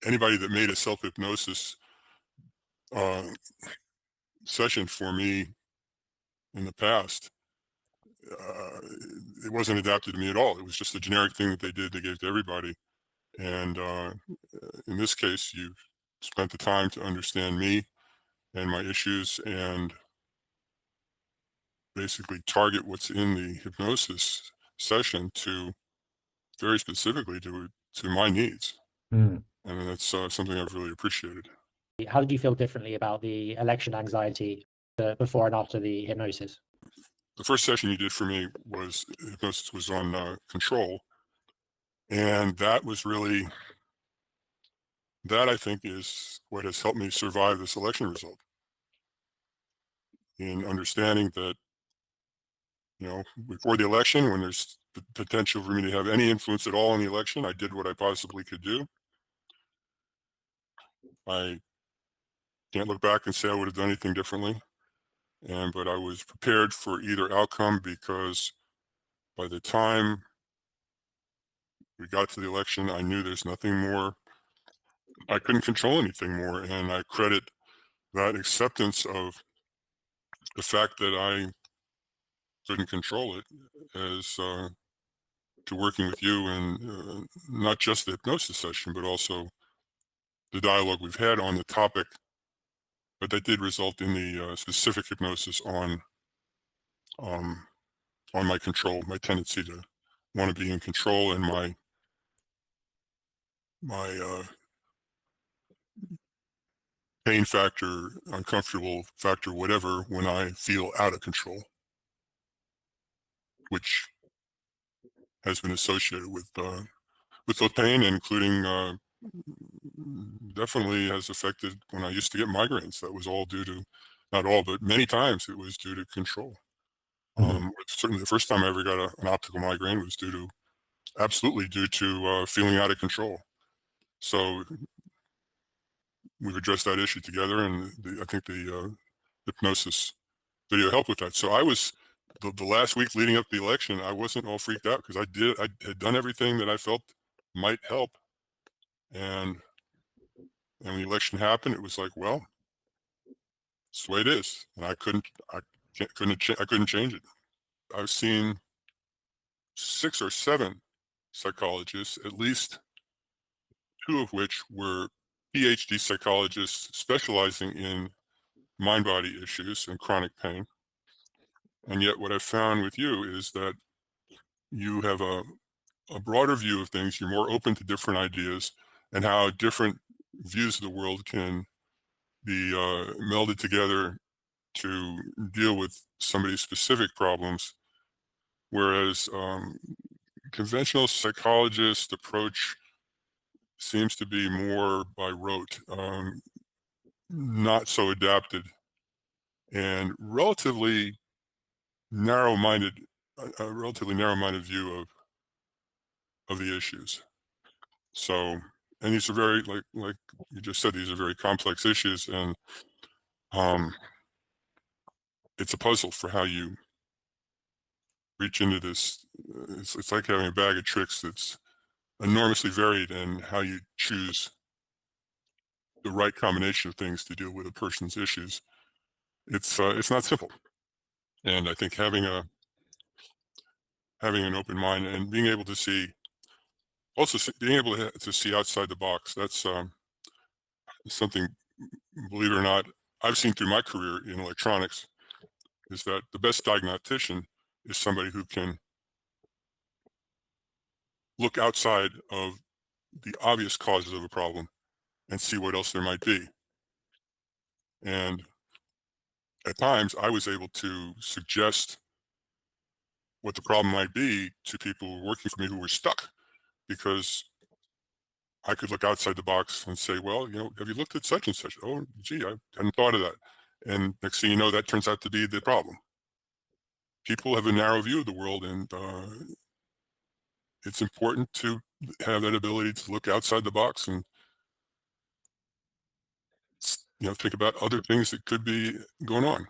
anybody that made a self-hypnosis uh, session for me in the past, uh, it wasn't adapted to me at all. It was just a generic thing that they did, they gave to everybody. And in this case, you spent the time to understand me and my issues and basically target what's in the hypnosis session to very specifically to my needs. Mm. And that's something I've really appreciated. How did you feel differently about the election anxiety before and after the hypnosis? The first session you did for me was hypnosis was on control, and that was really that I think is what has helped me survive this election result. In understanding that, before the election, when there's the potential for me to have any influence at all in the election, I did what I possibly could do. I can't look back and say I would have done anything differently, but I was prepared for either outcome because by the time we got to the election, I knew there's nothing more. I couldn't control anything more, and I credit that acceptance of the fact that I couldn't control it as to working with you and not just the hypnosis session, but also the dialogue we've had on the topic. But that did result in the specific hypnosis um, on my control, my tendency to want to be in control, and my pain factor, uncomfortable factor, whatever, when I feel out of control, which has been associated with the pain, including definitely has affected when I used to get migraines. That was all due to, not all, but many times it was due to control. Mhm. Certainly the first time I ever got an optical migraine was absolutely due to feeling out of control. So we've addressed that issue together, and I think the hypnosis video helped with that. So the last week leading up to the election, I wasn't all freaked out because I had done everything that I felt might help. And when the election happened, it was like, well, it's the way it is. And I couldn't change it. I've seen 6 or 7 psychologists, at least 2 of which were PhD psychologists specializing in mind-body issues and chronic pain. And yet what I've found with you is that you have a broader view of things. You're more open to different ideas and how different views of the world can be melded together to deal with somebody's specific problems. Whereas conventional psychologist approach seems to be more by rote, not so adapted, and narrow-minded, a relatively narrow-minded view of the issues. So, and these are very, like you just said, these are very complex issues, and um, it's a puzzle for how you reach into this. It's like having a bag of tricks that's enormously varied, and how you choose the right combination of things to deal with a person's issues. It's not simple, and I think having an open mind and being able to see, also being able to see outside the box. That's something, believe it or not, I've seen through my career in electronics, is that the best diagnostician is somebody who can look outside of the obvious causes of a problem and see what else there might be. And at times I was able to suggest what the problem might be to people working for me who were stuck, because I could look outside the box and say, well, have you looked at such and such? Oh, gee, I hadn't thought of that. And next thing you know, that turns out to be the problem. People have a narrow view of the world, and it's important to have that ability to look outside the box and think about other things that could be going on.